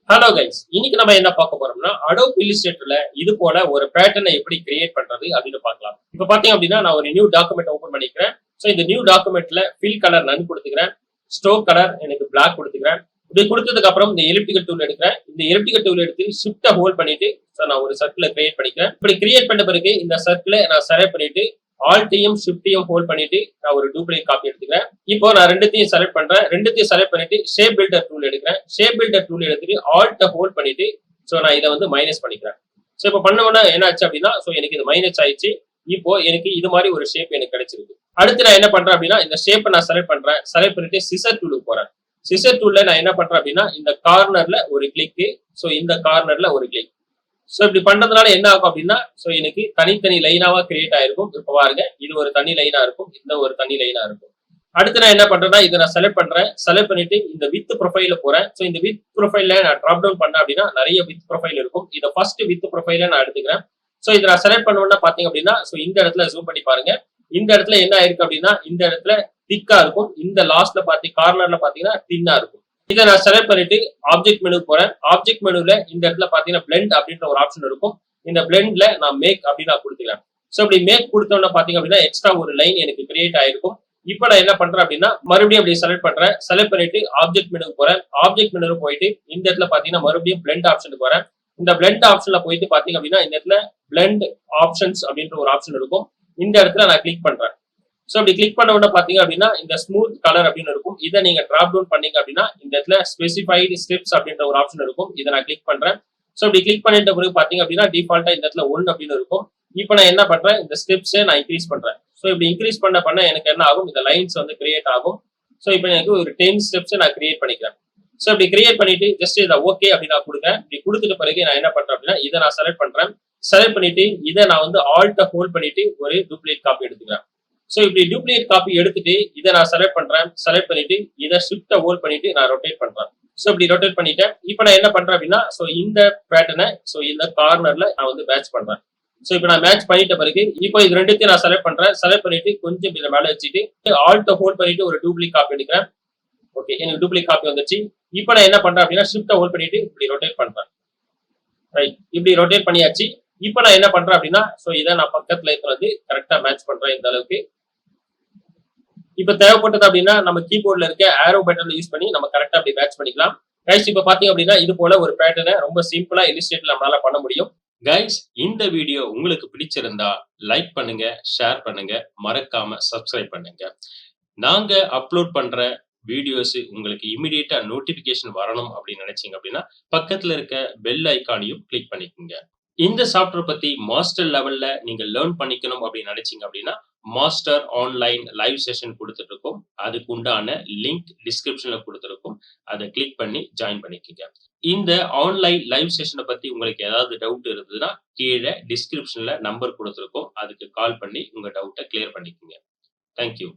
Hello guys, இன்னைக்கு நம்ம என்ன பார்க்க போறோம்னா Adobe Illustratorல இது போல ஒரு பேட்டர்னை எப்படி கிரியேட் பண்றது அப்படின்னு பார்க்கலாம். இப்போ பாத்தீங்க அப்படின்னா நான் ஒரு நியூ டாக்குமெண்ட் ஓபன் பண்ணிக்கிறேன். ஸோ இந்த நியூ டாக்குமெண்ட்ல ஃபில் கலர் நன் கொடுத்துக்கிறேன், ஸ்ட்ரோக் கலர் எனக்கு பிளாக் கொடுத்துக்கிறேன். இப்படி கொடுத்ததுக்கு அப்புறம் இந்த எலிப்டிக்கல் டூல் எடுக்கிறேன். இந்த எலிப்டிக்கல் டூல் எடுத்து ஷிஃப்ட்டை ஹோல்ட் பண்ணிட்டு நான் ஒரு சர்க்கிளை கிரியேட் பண்ணிக்கிறேன். இப்படி கிரியேட் பண்ண பிறகு இந்த சர்க்கிளை நான் செலக்ட் பண்ணிட்டு ஆல்ட்டையும் ஷிஃப்ட்டையும் ஹோல்ட் பண்ணிட்டு நான் ஒரு டூப்ளிகேட் காப்பி எடுத்துக்கிறேன். இப்போ நான் ரெண்டுத்தையும் செலக்ட் பண்றேன். ரெண்டுத்தையும் செலக்ட் பண்ணிட்டு ஷேப் பில்டர் டூல் எடுக்கிறேன். ஷேப் பில்டர் டூல் எடுத்துட்டு ஆல்ட்டை ஹோல்ட் பண்ணிட்டு நான் இதை வந்து மைனஸ் பண்ணிக்கிறேன். இப்போ பண்ணோம்னா என்ன ஆச்சு அப்படின்னா எனக்கு இது மைனஸ் ஆயிடுச்சு. இப்போ எனக்கு இது மாதிரி ஒரு ஷேப் எனக்கு கிடைச்சிருக்கு. அடுத்து நான் என்ன பண்றேன் அப்படின்னா இந்த ஷேப்பை நான் செலக்ட் பண்றேன். செலக்ட் பண்ணிட்டு சிசர் டூலுக்கு போறேன். சிசர் டூல்ல நான் என்ன பண்றேன் அப்படின்னா இந்த கார்னர்ல ஒரு கிளிக், இந்த கார்னர்ல ஒரு கிளிக். இப்படி பண்றதுனால என்ன ஆகும் அப்படின்னா எனக்கு தனித்தனி லைனாவா கிரியேட் ஆயிருக்கும். இப்ப பாருங்க, இது ஒரு தனி லைனா இருக்கும், இந்த ஒரு தனி லைனா இருக்கும். அடுத்து நான் என்ன பண்றேன்னா இதை நான் செலக்ட் பண்றேன். செலக்ட் பண்ணிட்டு இந்த வித் ப்ரொஃபைல போறேன். இந்த வித் ப்ரொஃபைல நான் டிராப் டவுன் பண்ணேன் அப்படின்னா நிறைய வித் ப்ரொஃபைல் இருக்கும். இதை ஃபர்ஸ்ட் வித் ப்ரொஃபைல நான் எடுத்துக்கிறேன். இதை நான் செலக்ட் பண்ணோம்னா பாத்தீங்க அப்படின்னா இந்த இடத்துல ஜூம் பண்ணி பாருங்க. இந்த இடத்துல என்ன ஆயிருக்கு அப்படின்னா இந்த இடத்துல திக்கா இருக்கும், இந்த லாஸ்ட்ல கார்னர்ல பாத்தீங்கன்னா தின்னா இருக்கும். இதை நான் செலக்ட் பண்ணிட்டு ஆப்ஜெக்ட் மெனு போறேன். ஆப்ஜெக்ட் மெனுல இந்த இடத்துல பாத்தீங்கன்னா பிளெண்ட் அப்படின்ற ஒரு ஆப்ஷன் இருக்கும். இந்த பிளெண்ட்ல நான் மேக் அப்படின்னு நான் கொடுத்துக்கிறேன். இப்படி மேக் கொடுத்தோம்னா பாத்தீங்க அப்படின்னா எக்ஸ்ட்ரா ஒரு லைன் எனக்கு கிரியேட் ஆயிருக்கும். இப்போ நான் என்ன பண்றேன் அப்படின்னா மறுபடியும் அப்படி செலக்ட் பண்றேன். செலக்ட் பண்ணிட்டு ஆப்ஜெக்ட் மெனுக்கு போறேன். ஆப்ஜெக்ட் மெனு போயிட்டு இந்த இடத்துல பாத்தீங்கன்னா மறுபடியும் பிளெண்ட் ஆப்ஷனுக்கு போறேன். இந்த பிளெண்ட் ஆப்ஷன்ல போயிட்டு பாத்தீங்க அப்படின்னா இந்த இடத்துல பிளெண்ட் ஆப்ஷன்ஸ் அப்படின்ற ஒரு ஆப்ஷன் இருக்கும். இந்த இடத்துல நான் கிளிக் பண்றேன். அப்படி கிளிக் பண்ண உடனே பாத்தீங்க அப்படின்னா இந்த ஸ்மூத் கலர் அப்படின்னு இருக்கும். இதை நீங்க டிராப் டவுன் பண்ணீங்க அப்படின்னா இந்த இடத்துல ஸ்பெசிஃபைடு ஸ்டெப்ஸ் அப்படின்ற ஒரு ஆப்ஷன் இருக்கும். இதை நான் கிளிக் பண்றேன். இப்படி கிளிக் பண்ணிட்ட பிறகு பாத்தீங்க அப்படின்னா டிஃபால்ட்டா இந்த இடத்துல 1 அப்படின்னு இருக்கும். இப்போ நான் என்ன பண்றேன், இந்த ஸ்டெப்ஸை நான் இன்க்ரீஸ் பண்றேன். இப்படி இன்க்ரீஸ் பண்ண எனக்கு என்ன ஆகும், இந்த லைன்ஸ் வந்து கிரியேட் ஆகும். இப்போ எனக்கு ஒரு 10 ஸ்டெப்ஸ் நான் கிரியேட் பண்ணிக்கிறேன். இப்படி கிரியேட் பண்ணிட்டு ஜஸ்ட் இதை ஓகே அப்படின்னு நான் கொடுக்குறேன். இப்படி கொடுத்துட்ட பிறகு நான் என்ன பண்றேன் அப்படின்னா இதை நான் செலக்ட் பண்றேன். செலக்ட் பண்ணிட்டு இதை நான் வந்து ஆல்ட்டை ஹோல்ட் பண்ணிட்டு ஒரு டூப்ளிகேட் காப்பி எடுத்துக்கிறேன். இப்படி டூப்ளிகேட் காப்பி எடுத்துட்டு இதை நான் செலக்ட் பண்றேன். செலக்ட் பண்ணிட்டு இதை ஷிஃப்ட்டை ஹோல்ட் பண்ணிட்டு நான் ரொட்டேட் பண்றேன். இப்படி ரொட்டேட் பண்ணிட்டேன். இப்போ நான் என்ன பண்றேன் அப்படின்னா இந்த பேட்டர்னை இந்த கார்னர்ல நான் வந்து மேட்ச் பண்றேன். இப்போ நான் மேட்ச் பண்ணிட்ட பிறகு இப்போ இது ரெண்டுத்தையும் நான் செலக்ட் பண்றேன். செலக்ட் பண்ணிட்டு கொஞ்சம் இதை மேலே வச்சுட்டு ஆல்ட்டை ஹோல்ட் பண்ணிட்டு ஒரு டூப்ளிகேட் காப்பி எடுக்கிறேன். ஓகே, எனக்கு டூப்ளிகேட் காப்பி வந்துச்சு. இப்போ நான் என்ன பண்றேன் அப்படின்னா ஷிஃப்ட்டை ஹோல்ட் பண்ணிட்டு இப்படி ரொட்டேட் பண்றேன். ரைட், இப்படி ரொட்டேட் பண்ணியாச்சு. இப்போ நான் என்ன பண்றேன் அப்படின்னா இதை நான் பக்கத்துல வந்து கரெக்டா மேட்ச் பண்றேன் இந்த அளவுக்கு. இப்ப தேவைப்பட்டது அப்படின்னா நம்ம கீபோர்ட்ல இருக்க ஆரோ பட்டன் யூஸ் பண்ணி நம்ம கரெக்டா அப்படி மேட்ச் பண்ணிக்கலாம். கைஸ், இப்ப பாத்தீங்க அப்படின்னா இது போல ஒரு பேட்டர்னை ரொம்ப சிம்பிளா இல்லஸ்ட்ரேட்டர்ல நம்மளால பண்ண முடியும். கைஸ், இந்த வீடியோ உங்களுக்கு பிடிச்சிருந்தா லைக் பண்ணுங்க, ஷேர் பண்ணுங்க, மறக்காம சப்ஸ்கிரைப் பண்ணுங்க. நாங்க அப்லோட் பண்ற வீடியோஸ் உங்களுக்கு இமிடியேட்டா நோட்டிபிகேஷன் வரணும் அப்படின்னு நினைச்சீங்க அப்படின்னா பக்கத்துல இருக்க பெல் ஐக்கானையும் கிளிக் பண்ணிக்கோங்க. இந்த சாஃப்ட்வேர் பத்தி மாஸ்டர் லெவல்ல நீங்க லேர்ன் பண்ணிக்கணும் அப்படின்னு நினைச்சீங்க அப்படின்னா மாஸ்டர் ஆன்லைன் லைவ் செஷன் கொடுத்துட்டு இருக்கோம். அதுக்கு உண்டான லிங்க் டிஸ்கிரிப்ஷன்ல கொடுத்துருக்கோம். அதை கிளிக் பண்ணி ஜாயின் பண்ணிக்கோங்க. இந்த ஆன்லைன் லைவ் செஷனை பத்தி உங்களுக்கு ஏதாவது டவுட் இருந்ததுன்னா கீழே டிஸ்கிரிப்ஷன்ல நம்பர் கொடுத்துருக்கோம். அதுக்கு கால் பண்ணி உங்க டவுட்டை கிளியர் பண்ணிக்கோங்க. தேங்க்யூ.